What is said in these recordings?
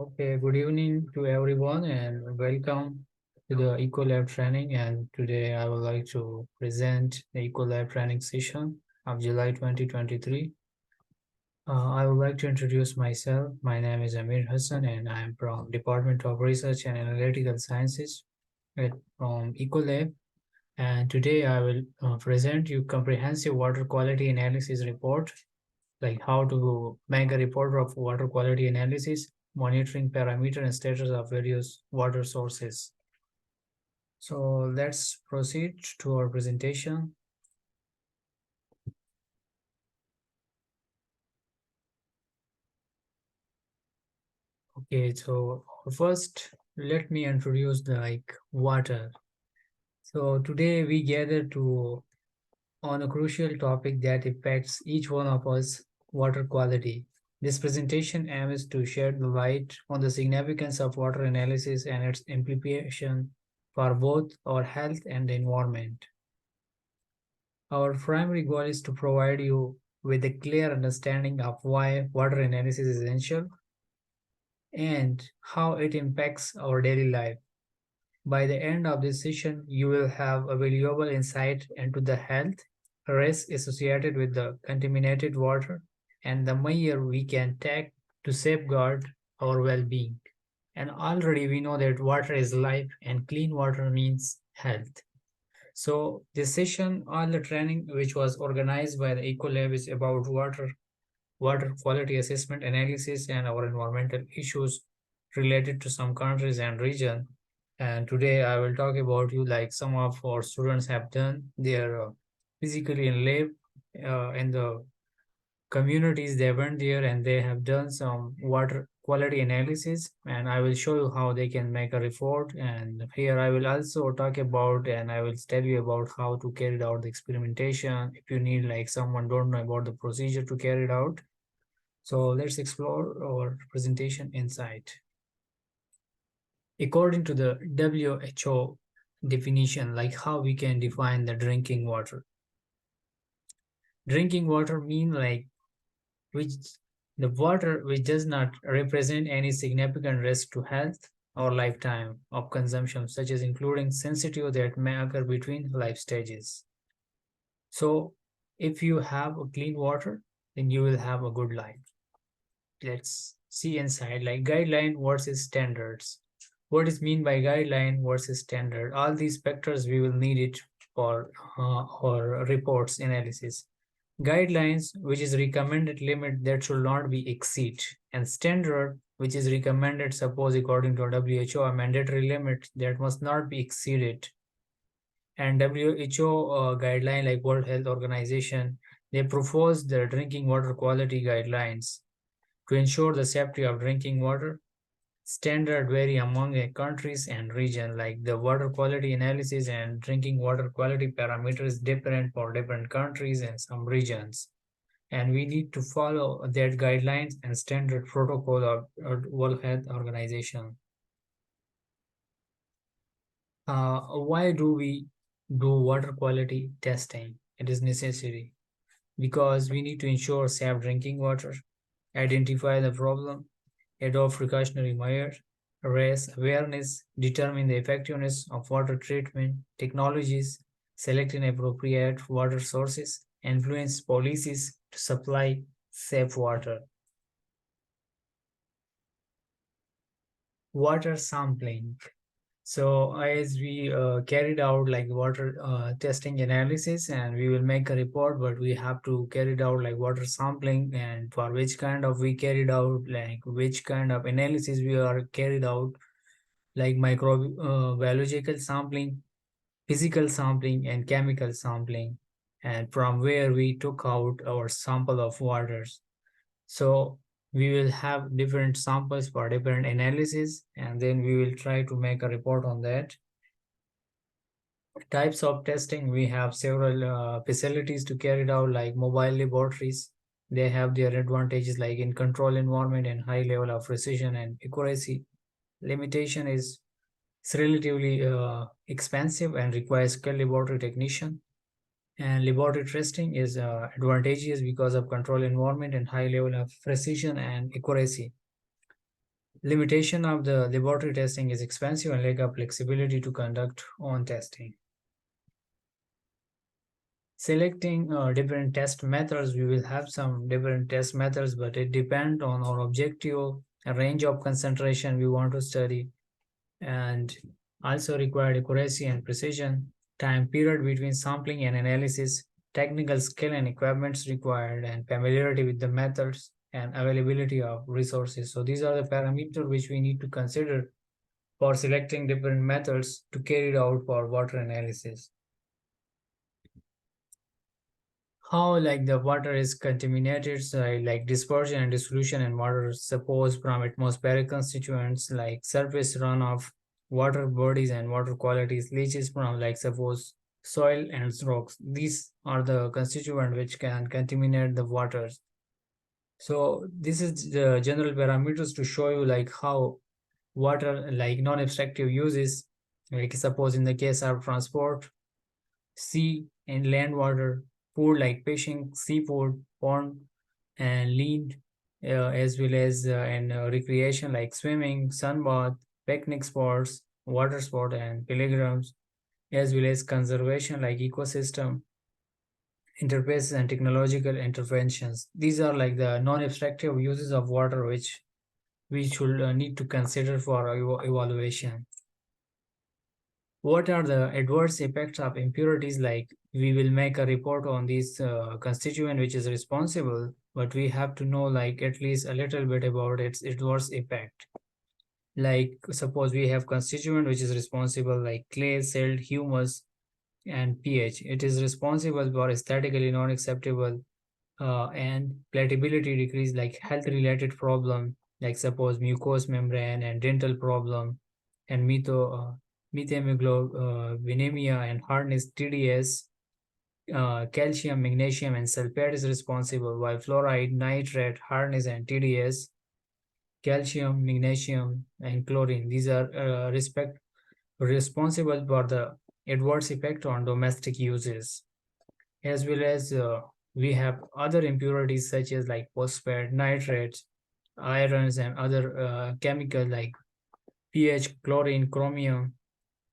Okay, good evening to everyone and welcome to the EcoLab training. And today I would like to present the EcoLab training session of July 2023. I would like to introduce myself. My name is Amir Hassan and I am from Department of Research and Analytical Sciences from EcoLab. And today I will present you comprehensive water quality analysis report, like how to make a report of water quality analysis, monitoring parameter and status of various water sources. So let's proceed to our presentation. Okay, so first let me introduce the water. So today we gather to on a crucial topic that affects each one of us, water quality. This presentation aims to shed the light on the significance of water analysis and its implication for both our health and the environment. Our primary goal is to provide you with a clear understanding of why water analysis is essential and how it impacts our daily life. By the end of this session, you will have a valuable insight into the health risks associated with the contaminated water and the measure we can take to safeguard our well-being. And already we know that water is life and clean water means health. So this session, all the training which was organized by the EcoLab is about water quality assessment analysis and our environmental issues related to some countries and region. And today I will talk about you like some of our students have done their physically in lab in the communities. They went there and they have done some water quality analysis, and I will show you how they can make a report. And here I will also talk about and I will tell you about how to carry out the experimentation if you need like someone don't know about the procedure to carry it out. So let's explore our presentation inside. According to the WHO definition, like how we can define the drinking water. Drinking water mean like which the water which does not represent any significant risk to health or lifetime of consumption, such as including sensitive that may occur between life stages. So if you have a clean water, then you will have a good life. Let's see inside like guideline versus standards. What is mean by guideline versus standard? All these factors we will need it for our reports analysis. Guidelines, which is recommended limit that should not be exceed, and standard, which is recommended suppose according to WHO a mandatory limit that must not be exceeded. And WHO guideline like World Health Organization, they propose the drinking water quality guidelines to ensure the safety of drinking water. Standard vary among countries and region, like the water quality analysis and drinking water quality parameters different for different countries and some regions. And we need to follow that guidelines and standard protocol of World Health Organization. Why do we do water quality testing? It is necessary because we need to ensure safe drinking water, identify the problem, adopt precautionary measures, raise awareness, determine the effectiveness of water treatment technologies, select an appropriate water sources, influence policies to supply safe water. Water sampling. So as we carried out like water testing analysis and we will make a report, but we have to carry it out like water sampling, and for which kind of we carried out like which kind of analysis we are carried out like microbiological sampling, physical sampling and chemical sampling, and from where we took out our sample of waters. So we will have different samples for different analysis, and then we will try to make a report on that. Types of testing, we have several facilities to carry it out like mobile laboratories. They have their advantages like in control environment and high level of precision and accuracy. Limitation is it's relatively expensive and requires skilled laboratory technician. And laboratory testing is advantageous because of control environment and high level of precision and accuracy. Limitation of the laboratory testing is expensive and lack of flexibility to conduct own testing. Selecting different test methods, we will have some different test methods, but it depends on our objective, a range of concentration we want to study, and also required accuracy and precision, time period between sampling and analysis, technical skill and equipments required, and familiarity with the methods and availability of resources. So these are the parameters which we need to consider for selecting different methods to carry it out for water analysis. How like the water is contaminated, so like dispersion and dissolution in water, suppose from atmospheric constituents like surface runoff, water bodies and water qualities, leaches from like suppose soil and rocks. These are the constituent which can contaminate the waters. So this is the general parameters to show you like how water like non-extractive uses, like suppose in the case of transport, sea and land water, food like fishing, seafood, pond, and lean, as well as and recreation like swimming, sunbath, picnic spots, water sport, and pilgrims, as well as conservation like ecosystem, interfaces, and technological interventions. These are like the non-extractive uses of water which we should need to consider for evaluation. What are the adverse effects of impurities? Like we will make a report on this constituent which is responsible, but we have to know like at least a little bit about its adverse effect. Like suppose we have constituent which is responsible like clay, silt, humus, and pH. It is responsible for aesthetically non-acceptable and palatability decrease like health related problem like suppose mucous membrane and dental problem and methemoglobinemia and hardness TDS. Calcium, magnesium, and sulphate is responsible, while fluoride, nitrate, hardness, and TDS, calcium, magnesium, and chlorine. These are responsible for the adverse effect on domestic uses, as well as we have other impurities such as like phosphate, nitrates, irons, and other chemicals like pH, chlorine, chromium,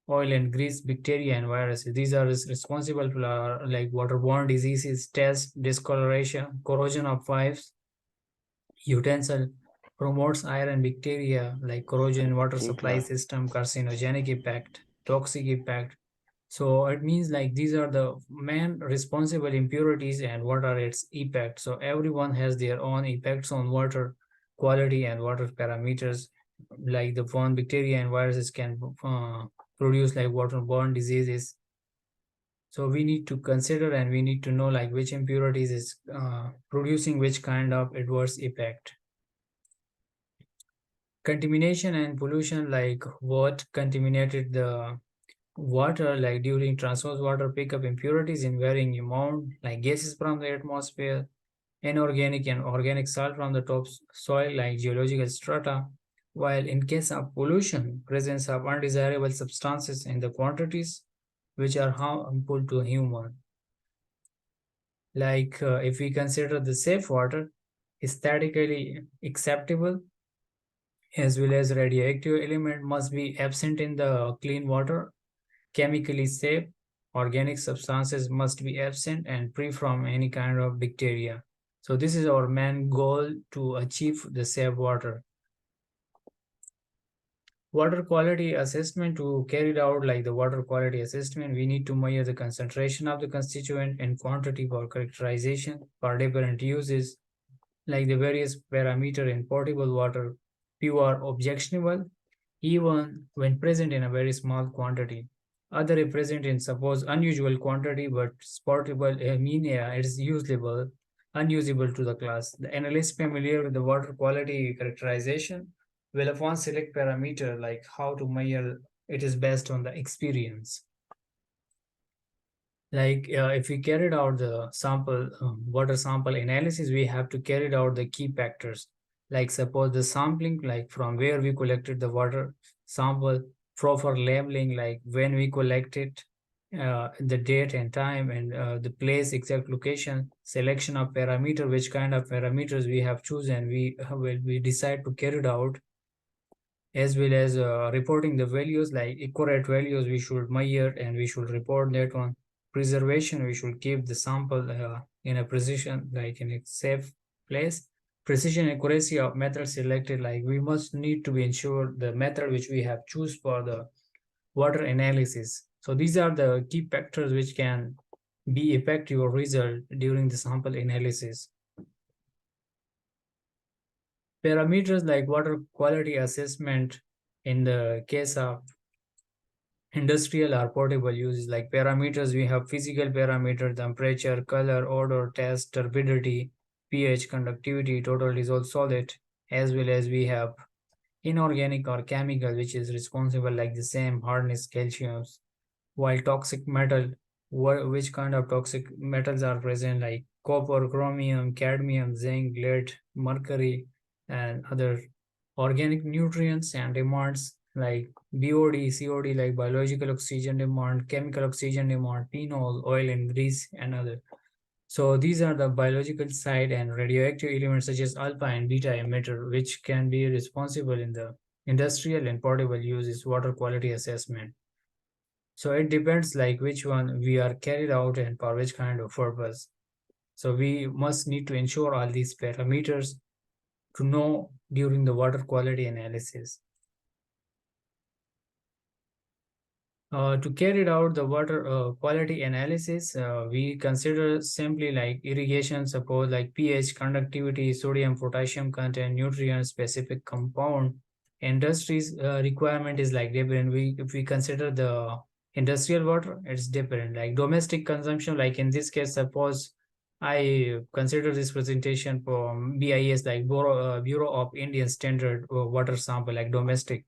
oil and grease, bacteria, and viruses. These are responsible for like waterborne diseases, test, discoloration, corrosion of pipes, utensil, promotes iron bacteria like corrosion in water ठीक supply है. system, carcinogenic impact, toxic impact. So it means like these are the main responsible impurities and what are its effects. So everyone has their own effects on water quality and water parameters. Like the foreign bacteria and viruses can produce like waterborne diseases. So we need to consider and we need to know like which impurities is producing which kind of adverse effect. Contamination and pollution, like what contaminated the water, like during transverse water pick up impurities in varying amount, like gases from the atmosphere, inorganic and organic salt from the top soil, like geological strata. While in case of pollution, presence of undesirable substances in the quantities which are harmful to human. Like if we consider the safe water, aesthetically acceptable as well as radioactive element must be absent in the clean water, chemically safe, organic substances must be absent and free from any kind of bacteria. So this is our main goal to achieve the safe water. Water quality assessment, to carry it out like the water quality assessment, we need to measure the concentration of the constituent and quantity for characterization for different uses, like the various parameter in potable water, pure, objectionable, even when present in a very small quantity. Other if present in suppose unusual quantity but portable ammonia is usable, unusable to the class. The analyst familiar with the water quality characterization will upon select parameter like how to measure it is based on the experience. Like if we carried out the sample water sample analysis, we have to carry out the key factors. Like suppose the sampling, like from where we collected the water sample, proper labeling, like when we collected, the date and time, and the place, exact location, selection of parameter, which kind of parameters we have chosen, we will we decide to carry it out, as well as reporting the values, like accurate values we should measure and we should report that one. Preservation, we should keep the sample in a precision, like in a safe place. Precision accuracy of method selected, like we must need to be ensure the method which we have choose for the water analysis. So these are the key factors which can be affect your result during the sample analysis. Parameters like water quality assessment in the case of industrial or portable uses, like parameters, we have physical parameter, temperature, color, odor, taste, turbidity, pH, conductivity, total dissolved solid, as well as we have inorganic or chemical, which is responsible like the same hardness, calcium, while toxic metal, which kind of toxic metals are present, like copper, chromium, cadmium, zinc, lead, mercury, and other organic nutrients and demands like BOD, COD, like biological oxygen demand, chemical oxygen demand, phenol, oil and grease, and other. So these are the biological side, and radioactive elements such as alpha and beta emitter, which can be responsible in the industrial and portable uses water quality assessment. So it depends like which one we are carried out and for which kind of purpose. So we must need to ensure all these parameters to know during the water quality analysis. To carry out the water quality analysis, we consider simply like irrigation, suppose like pH, conductivity, sodium, potassium content, nutrient specific compound. Industry's requirement is like different. If we consider the industrial water, it's different. Like domestic consumption, like in this case, suppose I consider this presentation for BIS, like Bureau of Indian Standard water sample, like domestic.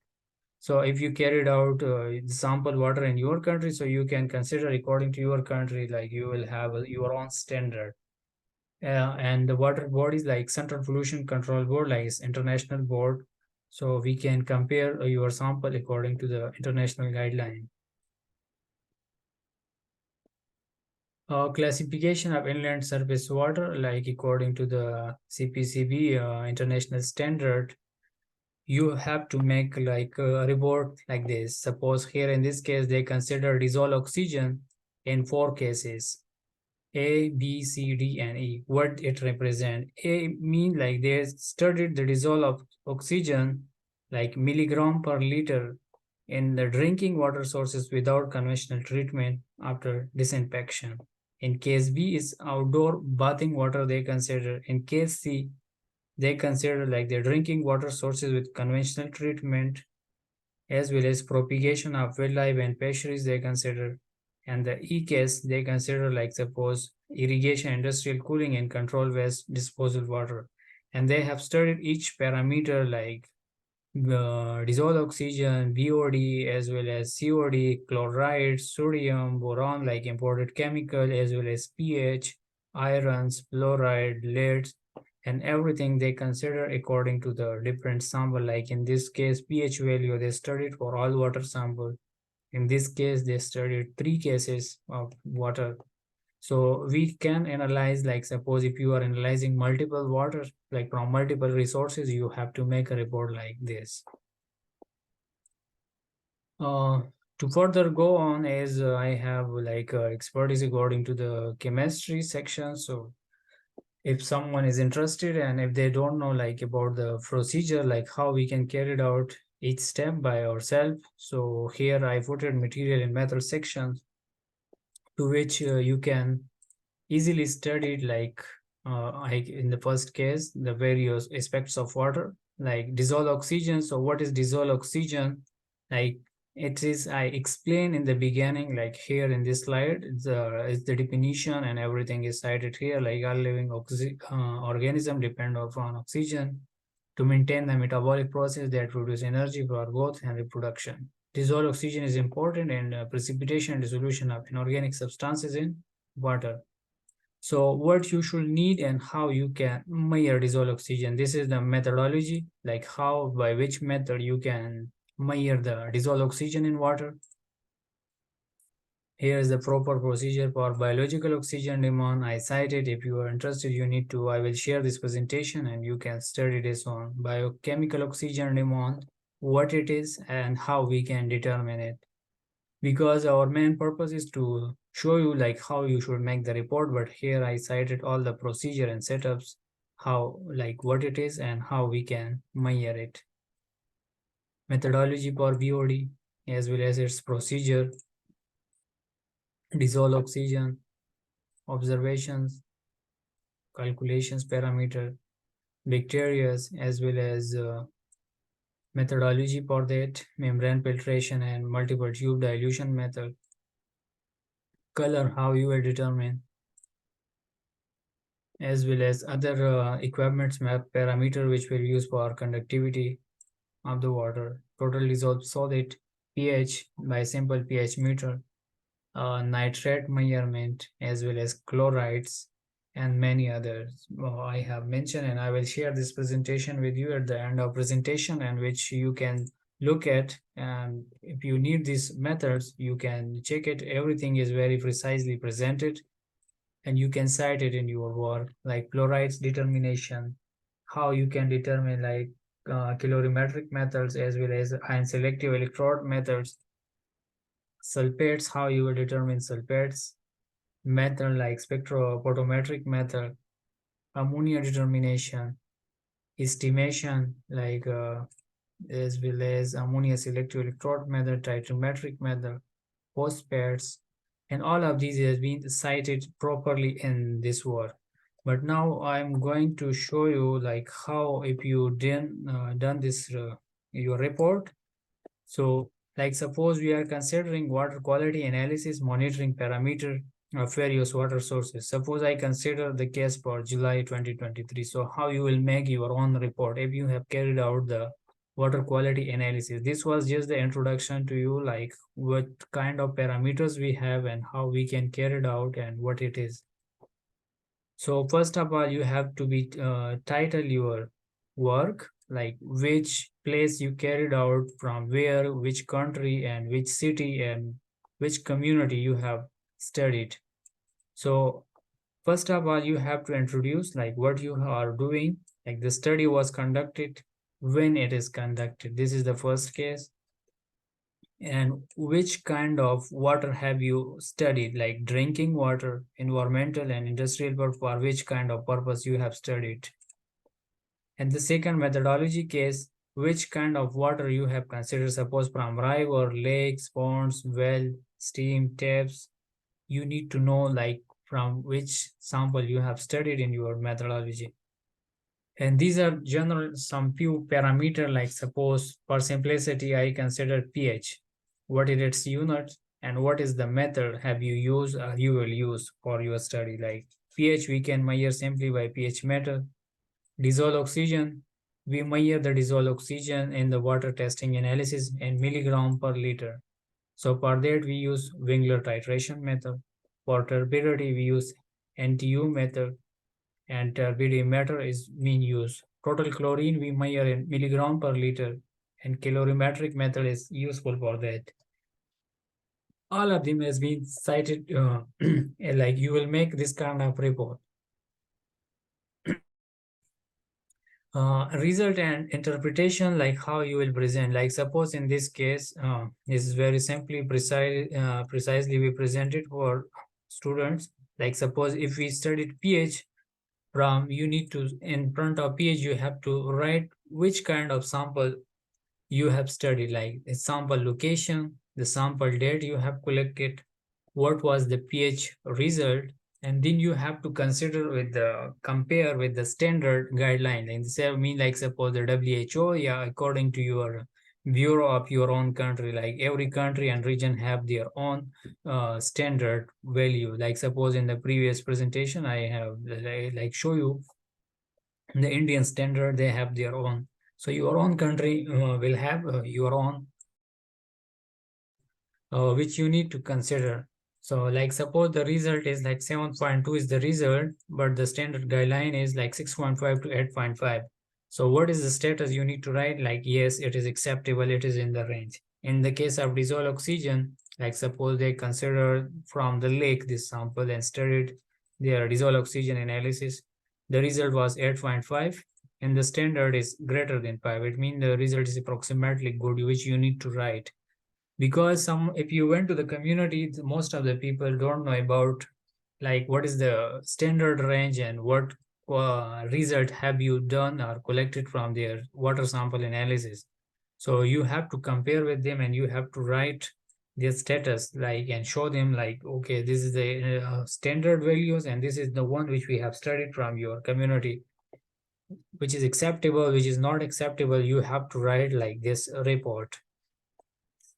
So if you carried out sample water in your country, so you can consider according to your country, like you will have your own standard. And the water bodies like Central Pollution Control Board, like is international board. So we can compare your sample according to the international guideline. Classification of inland surface water, like according to the CPCB international standard, you have to make like a report like this. Suppose here in this case, they consider dissolved oxygen in 4 cases, A, B, C, D, and E. What it represent? A mean like they studied the dissolved oxygen like milligram per liter in the drinking water sources without conventional treatment after disinfection. In case B is outdoor bathing water they consider. In case C, they consider like the drinking water sources with conventional treatment, as well as propagation of wildlife and fisheries they consider. And the E case, they consider like suppose irrigation, industrial cooling, and control waste disposal water. And they have studied each parameter like dissolved oxygen, BOD, as well as COD, chloride, sodium, boron, like imported chemical, as well as pH, irons, fluoride, lead, and everything they consider according to the different sample. Like in this case, pH value they studied for all water sample. In this case, they studied 3 cases of water. So we can analyze, like suppose if you are analyzing multiple water, like from multiple resources, you have to make a report like this. Uh, to further go on, as I have like expertise according to the chemistry section. So if someone is interested and if they don't know like about the procedure, like how we can carry it out each step by ourselves. So here I put it material and method sections to which you can easily studied like in the first case the various aspects of water like dissolved oxygen. So what is dissolved oxygen? Like it is I explained in the beginning, like here in this slide it's the definition and everything is cited here, like all living organism depend upon oxygen to maintain the metabolic process that produce energy for growth and reproduction. Dissolved oxygen is important in precipitation and dissolution of inorganic substances in water. So what you should need and how you can measure dissolved oxygen. This is the methodology, like how, by which method you can measure the dissolved oxygen in water. Here is the proper procedure for biological oxygen demand. I cited. If you are interested, you need to, I will share this presentation and you can study this on biochemical oxygen demand. what it is, and how we can determine it. Because our main purpose is to show you like how you should make the report, but here I cited all the procedure and setups, how like what it is and how we can measure it. Methodology for BOD as well as its procedure, dissolve oxygen, observations, calculations parameter, bacteria as well as methodology for that, membrane filtration and multiple tube dilution method, color, how you will determine, as well as other equipments map parameter which will use for conductivity of the water, total dissolved solid, pH by simple pH meter, nitrate measurement, as well as chlorides and many others I have mentioned, and I will share this presentation with you at the end of presentation, and which you can look at, and if you need these methods you can check it. Everything is very precisely presented and you can cite it in your work, like chlorides determination, how you can determine like calorimetric methods as well as ion selective electrode methods, sulfates, how you will determine sulfates, method like spectrophotometric method, ammonia determination, estimation like as well as ammonia selective electrode method, titrometric method, phosphates, and all of these has been cited properly in this work. But now I'm going to show you like how if you done this your report. So like suppose we are considering water quality analysis monitoring parameter of various water sources. Suppose I consider the case for July 2023. So how you will make your own report if you have carried out the water quality analysis. This was just the introduction to you, like what kind of parameters we have and how we can carry it out and what it is. So first of all, you have to be title your work, like which place you carried out, from where, which country, and which city, and which community you have studied. So first of all, you have to introduce like what you are doing, like the study was conducted, when it is conducted. This is the first case. And which kind of water have you studied, like drinking water, environmental and industrial, but for which kind of purpose you have studied. And the second methodology case, which kind of water you have considered, suppose from river, lakes, ponds, well, steam, taps. You need to know like from which sample you have studied in your methodology. And these are general some few parameter, like suppose for simplicity, I consider pH. What is its unit and what is the method have you used or you will use for your study? Like pH, we can measure simply by pH meter. Dissolved oxygen, we measure the dissolved oxygen in the water testing analysis in milligram per liter. So for that we use Wingler titration method. For turbidity, we use NTU method, and turbidimeter is being used. Total chlorine we measure in milligram per liter, and calorimetric method is useful for that. All of them has been cited, like you will make this kind of report. Result and interpretation, like how you will present. Like suppose in this case, this is very simply precisely we presented for students. Like suppose if we studied pH, from you need to, in front of pH you have to write which kind of sample you have studied, like the sample location, the sample date you have collected, what was the pH result, and then you have to consider with the compare with the standard guideline. And this mean like suppose the WHO, yeah, according to your bureau of your own country, like every country and region have their own standard value. Like suppose in the previous presentation I have like show you the Indian standard, they have their own. So your own country will have your own, which you need to consider. So like suppose the result is like 7.2 is the result, but the standard guideline is like 6.5 to 8.5. So what is the status you need to write? Like, yes, it is acceptable, it is in the range. In the case of dissolved oxygen, like suppose they consider from the lake this sample and studied their dissolved oxygen analysis. The result was 8.5. and the standard is greater than 5, it means the result is approximately good, which you need to write. Because if you went to the community, most of the people don't know about like what is the standard range and what result have you done or collected from their water sample analysis. So you have to compare with them and you have to write their status like and show them like, okay, this is the standard values and this is the one which we have studied from your community, which is acceptable, which is not acceptable. You have to write like this report.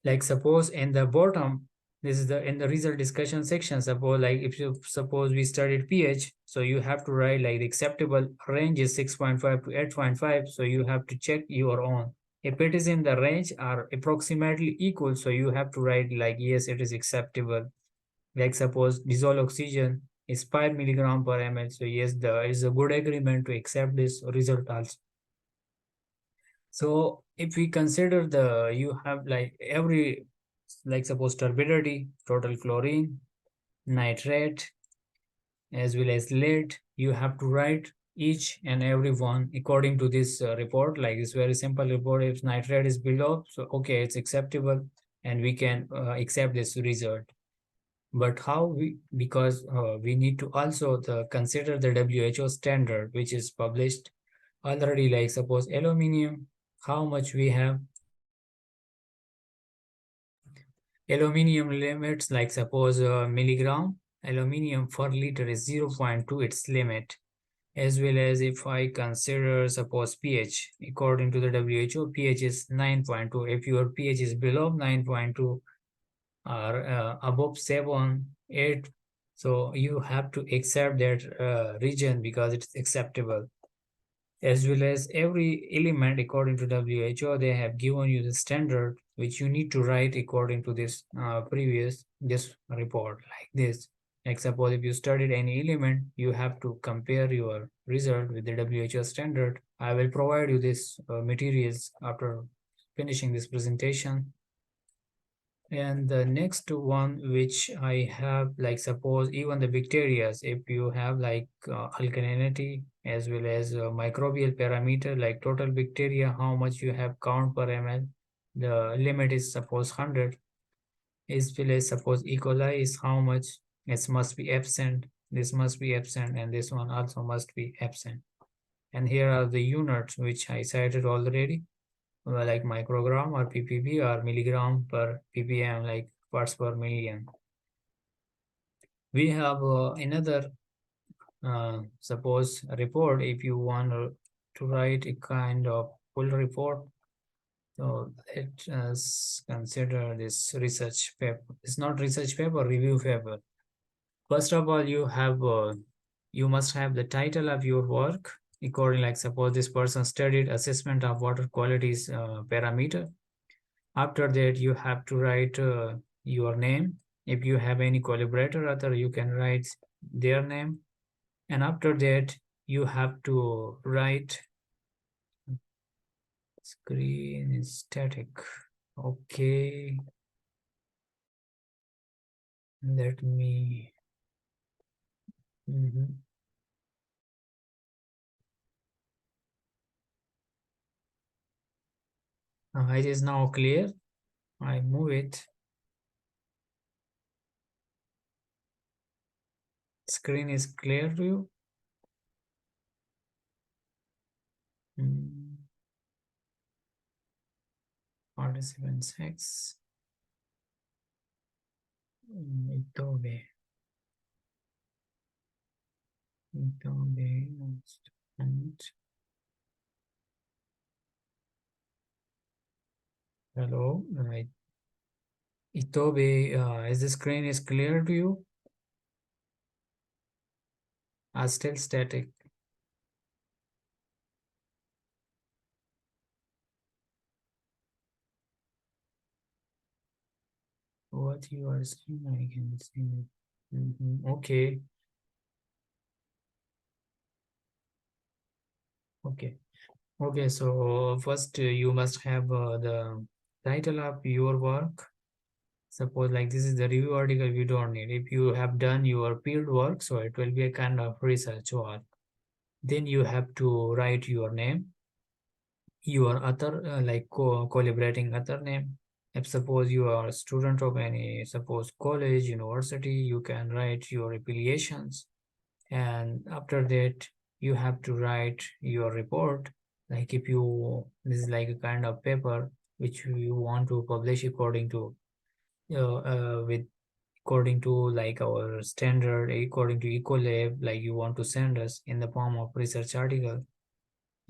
Like suppose in the bottom, this is the in the result discussion section, suppose like if you suppose we studied pH, so you have to write like the acceptable range is 6.5 to 8.5, so you have to check your own if it is in the range or approximately equal, so you have to write like yes, it is acceptable. Like suppose dissolved oxygen is 5 milligram per ml, so yes, there is a good agreement to accept this result also. So if we consider the, you have like every, like suppose turbidity, total chlorine, nitrate, as well as lead, you have to write each and every one according to this report. Like it's very simple report. If nitrate is below, so okay, it's acceptable and we can accept this result. But how we, because we need to also consider the WHO standard, which is published already, like suppose aluminium, how much we have. Aluminium limits, like suppose milligram, aluminium per liter is 0.2, its limit. As well as if I consider suppose pH, according to the WHO, pH is 9.2. If your pH is below 9.2 or above 7, 8, so you have to accept that region because it's acceptable. As well as every element according to WHO, they have given you the standard which you need to write according to this previous this report like this. Like suppose if you studied any element, you have to compare your result with the WHO standard. I will provide you this materials after finishing this presentation. And the next one which I have, like suppose even the bacteria, if you have like alkalinity as well as microbial parameter like total bacteria, how much you have count per ml, the limit is suppose 100. As well as suppose E. coli is how much, it must be absent, this must be absent, and this one also must be absent. And here are the units which I cited already, like microgram or ppb or milligram per ppm, like parts per million. We have another suppose report. If you want to write a kind of full report, so let's consider this research paper. It's not research paper, review paper. First of all, you must have the title of your work according, like suppose this person studied assessment of water qualities parameter. After that, you have to write your name. If you have any collaborator, other you can write their name. And after that, you have to write screen is static. Okay. Let me. It is now clear. I move it. Screen is clear to you. 47.6. Itobe. And hello, right. Itobe, is the screen is clear to you? Are still static? What you are seeing, I can see. Okay. Okay. Okay. So first, you must have the title of your work. Suppose like this is the review article, we don't need. If you have done your field work, so it will be a kind of research work. Then you have to write your name, your other collaborating other name. If suppose you are a student of any, suppose college, university, you can write your affiliations. And after that, you have to write your report. Like if you, this is like a kind of paper which you want to publish according to, with according to like our standard, according to Ecolab, like you want to send us in the form of research article.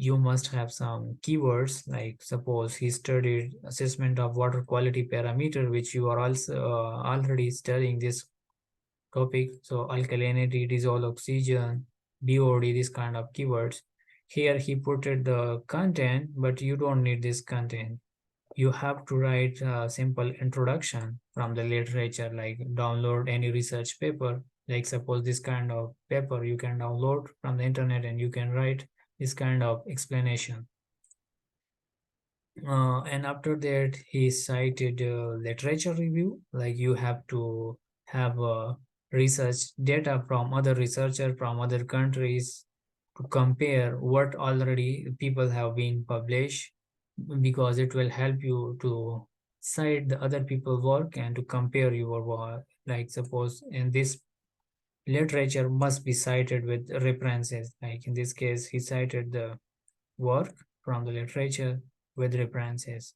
You must have some keywords, like suppose he studied assessment of water quality parameter, which you are also already studying this topic. So alkalinity, dissolved oxygen, BOD, this kind of keywords. Here he put it the content, but you don't need this content. You have to write a simple introduction from the literature, like download any research paper. Like suppose this kind of paper you can download from the internet and you can write this kind of explanation. And after that, he cited literature review. Like you have to have research data from other researchers from other countries to compare what already people have been published, because it will help you to cite the other people work and to compare your work. Like suppose in this literature must be cited with references. Like in this case, he cited the work from the literature with references,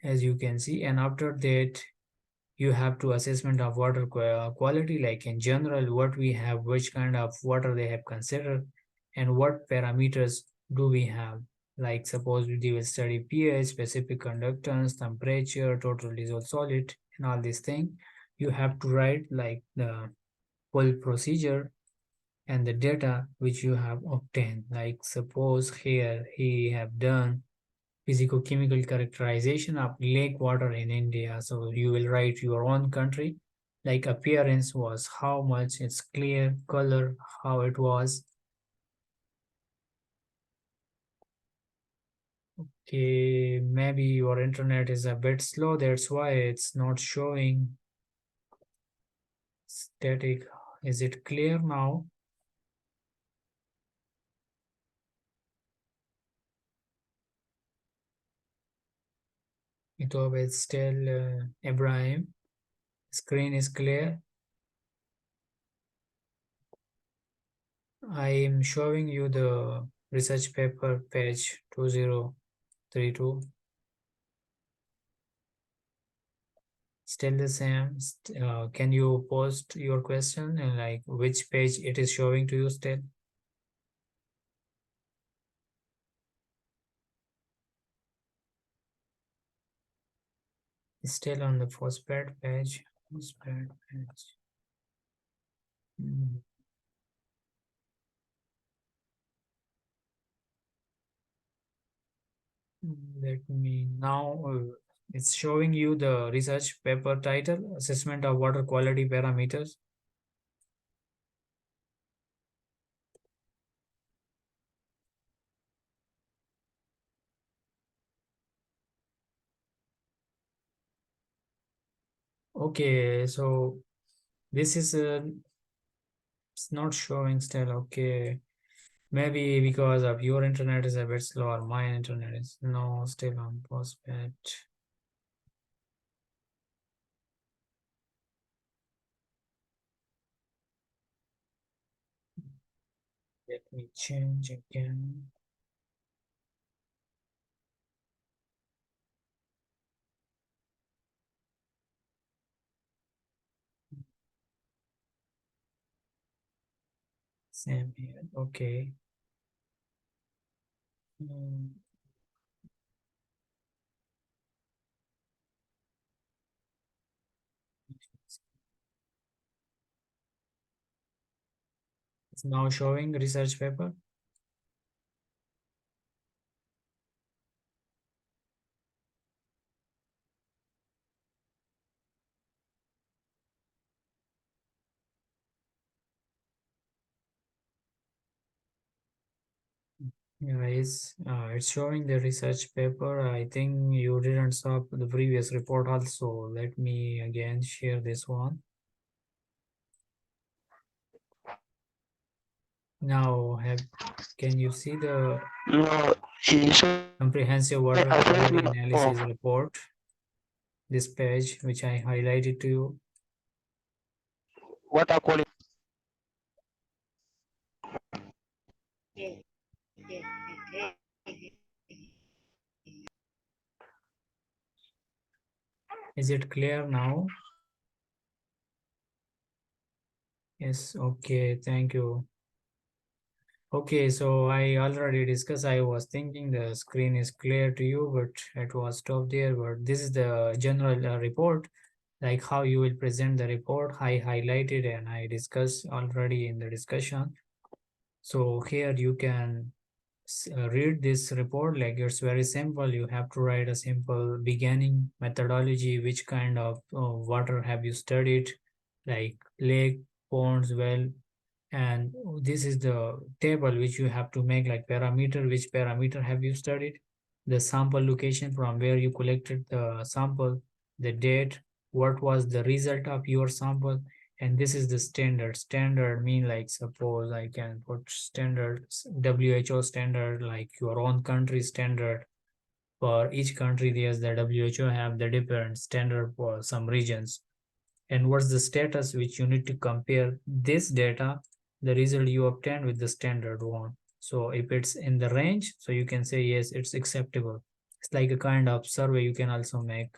as you can see. And after that, you have to assessment of water quality, like in general what we have, which kind of water they have considered, and what parameters do we have. Like suppose we will study pH, specific conductance, temperature, total dissolved solid, and all these things. You have to write like the whole procedure and the data which you have obtained. Like suppose here he have done physicochemical characterization of lake water in India. So you will write your own country, like appearance was how much it's clear, color, how it was. Okay, maybe your internet is a bit slow, that's why it's not showing static. Is it clear now? It always still Ibrahim. Screen is clear. I am showing you the research paper page 2032. Still the same. Can you post your question and like which page it is showing to you still? Still on the phosphate page. Phosphate page. Hmm. Let me now. It's showing you the research paper title: Assessment of Water Quality Parameters. Okay, so this is it's not showing still. Okay, maybe because of your internet is a bit slow or my internet is no still on phosphate. Let me change again. Same here. Okay. Mm, it's now showing research paper. Guys, it's showing the research paper. I think you didn't stop the previous report also. Let me again share this one. Now, can you see the No, he said comprehensive water quality assessment analysis of report, this page, which I highlighted to you? water quality. Is it clear now? Yes, okay, thank you. Okay, so I already discussed, I was thinking the screen is clear to you, but it was stopped there. But this is the general report, like how you will present the report. I highlighted and I discussed already in the discussion. So here you can read this report, like it's very simple. You have to write a simple beginning methodology, which kind of water have you studied, like lake, ponds, well, and this is the table which you have to make, like parameter, which parameter have you studied, the sample location from where you collected the sample, the date, what was the result of your sample, and this is the standard mean, like suppose I can put standards, WHO standard, like your own country standard. For each country there's the WHO have the different standard for some regions, and what's the status which you need to compare this data, the result you obtain with the standard one. So if it's in the range, so you can say yes, it's acceptable. It's like a kind of survey you can also make.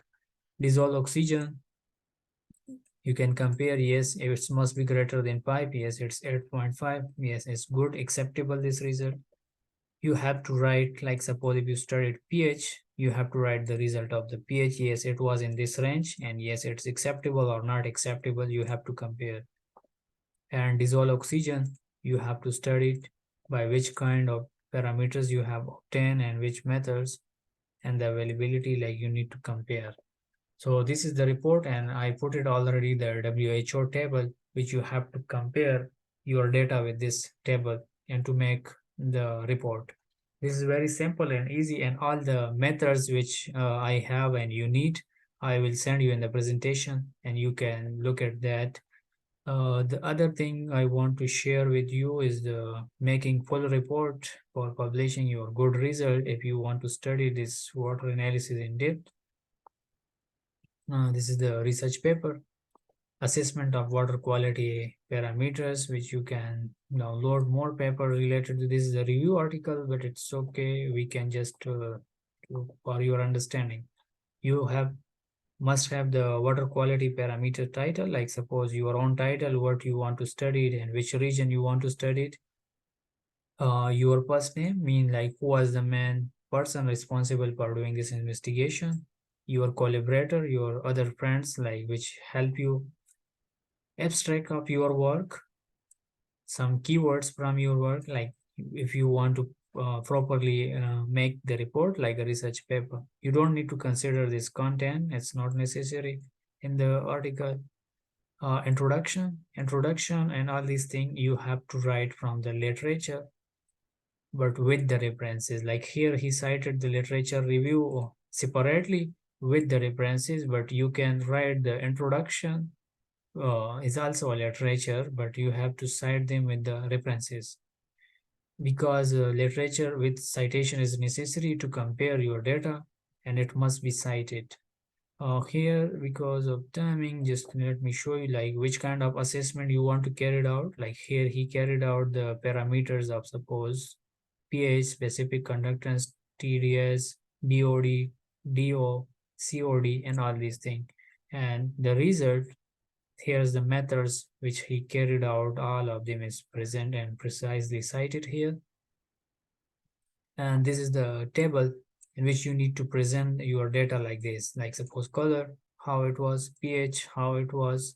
Dissolved oxygen, you can compare, yes, if it must be greater than 5, yes, it's 8.5, yes, it's good, acceptable this result. You have to write, like suppose if you studied pH, you have to write the result of the pH, yes, it was in this range, and yes, it's acceptable or not acceptable, you have to compare. And dissolved oxygen, you have to study it by which kind of parameters you have obtained and which methods, and the availability, like you need to compare. So this is the report, and I put it already, the WHO table, which you have to compare your data with this table and to make the report. This is very simple and easy, and all the methods which I have and you need, I will send you in the presentation and you can look at that. The other thing I want to share with you is the making full report for publishing your good result. If you want to study this water analysis in depth, this is the research paper, assessment of water quality parameters, which you can download more paper related to this. Is a review article, but it's okay. We can just for your understanding, you have must have the water quality parameter title, like suppose your own title, what you want to study it and which region you want to study it. Your first name mean like who was the main person responsible for doing this investigation, your collaborator, your other friends, like which help you, abstract of your work, some keywords from your work, like if you want to properly make the report like a research paper. You don't need to consider this content, it's not necessary in the article. Introduction and all these things you have to write from the literature, but with the references. Like here he cited the literature review separately with the references, but you can write the introduction is also a literature, but you have to cite them with the references, because literature with citation is necessary to compare your data, and it must be cited. Here, because of timing, just let me show you like which kind of assessment you want to carry it out. Like here, he carried out the parameters of suppose pH, specific conductance, TDS, BOD, DO, COD, and all these things. And the result, here's the methods which he carried out. All of them is present and precisely cited here. And this is the table in which you need to present your data like this, like suppose color, how it was, pH, how it was,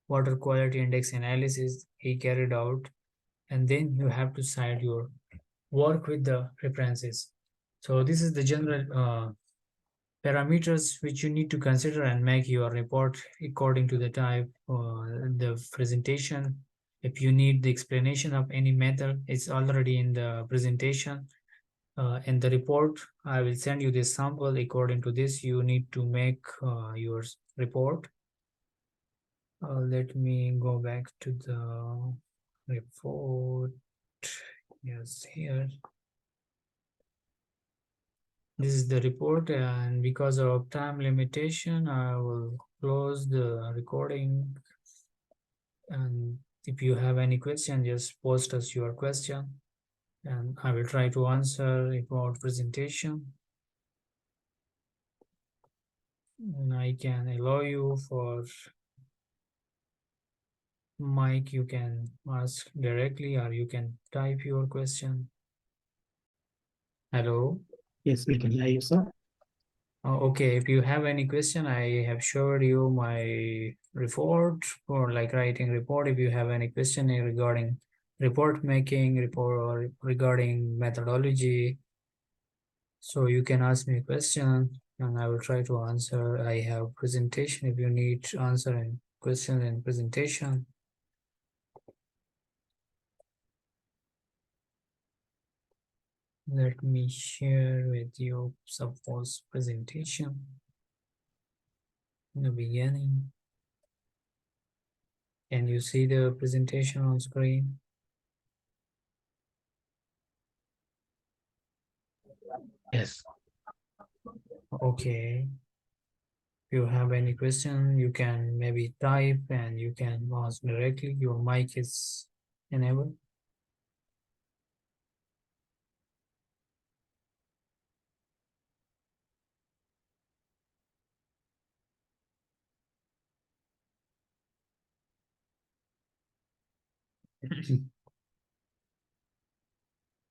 water quality index analysis he carried out, and then you have to cite your work with the references. So this is the general parameters which you need to consider and make your report according to the type, the presentation. If you need the explanation of any method, it's already in the presentation. In the report, I will send you this sample. According to this, you need to make your report. Let me go back to the report. Yes, here. This is the report, and because of time limitation, I will close the recording. And if you have any question, just post us your question, and I will try to answer about presentation. And I can allow you for mic, you can ask directly or you can type your question. Hello. Yes, we can hear you, sir. Okay, if you have any question, I have showed you my report for like writing report. If you have any question regarding report making, report or regarding methodology, so you can ask me a question and I will try to answer. I have presentation if you need answer and question and presentation. Let me share with you suppose presentation in the beginning. Can you see the presentation on screen? Yes. Okay. If you have any question, you can maybe type and you can ask directly. Your mic is enabled.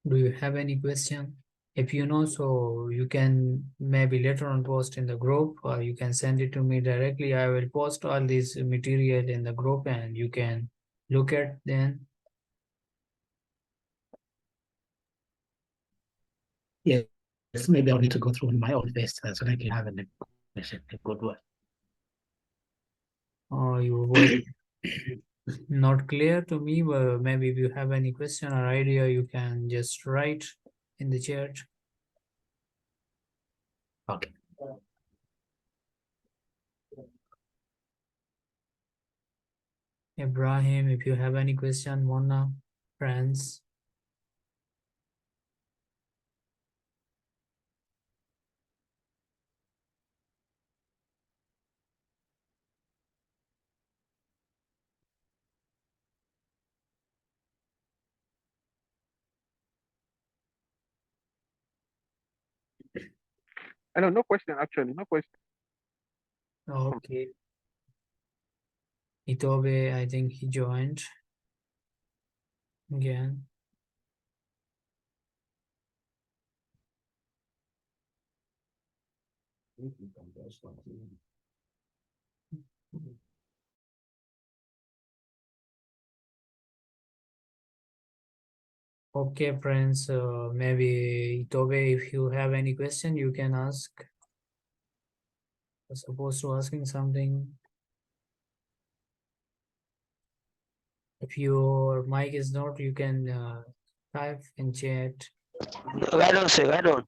Do you have any question? If you know, so you can maybe later on post in the group or you can send it to me directly. I will post all this material in the group and you can look at then. Yes, maybe I'll need to go through my own best so that I can have a good word. Your voice not clear to me, but maybe if you have any question or idea, you can just write in the chat. Okay. Ibrahim, if you have any question, Mona, friends. I know, no question actually, no question. Okay. Itobe, I think he joined again. Okay, friends, maybe Itobe, if you have any question, you can ask. You're supposed to asking something. If your mic is not, you can type in chat. Right on, sir, right on.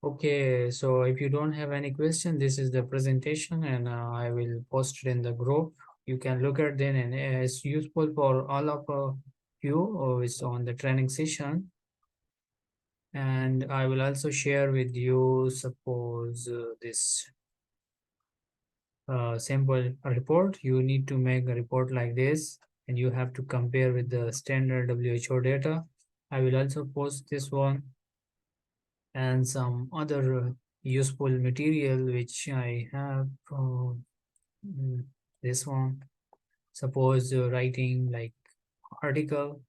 Okay, so if you don't have any question, this is the presentation and I will post it in the group. You can look at it and it's useful for all of you or it's on the training session. And I will also share with you, suppose this sample report. You need to make a report like this and you have to compare with the standard WHO data. I will also post this one and some other useful material which I have. This one, suppose writing like article,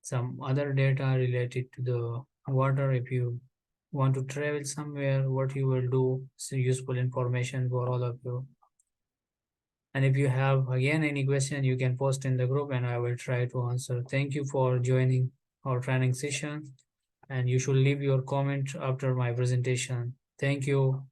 some other data related to the water. If you want to travel somewhere, what you will do, so useful information for all of you. And if you have again any question, you can post in the group and I will try to answer. Thank you for joining our training session. and you should leave your comment after my presentation. Thank you.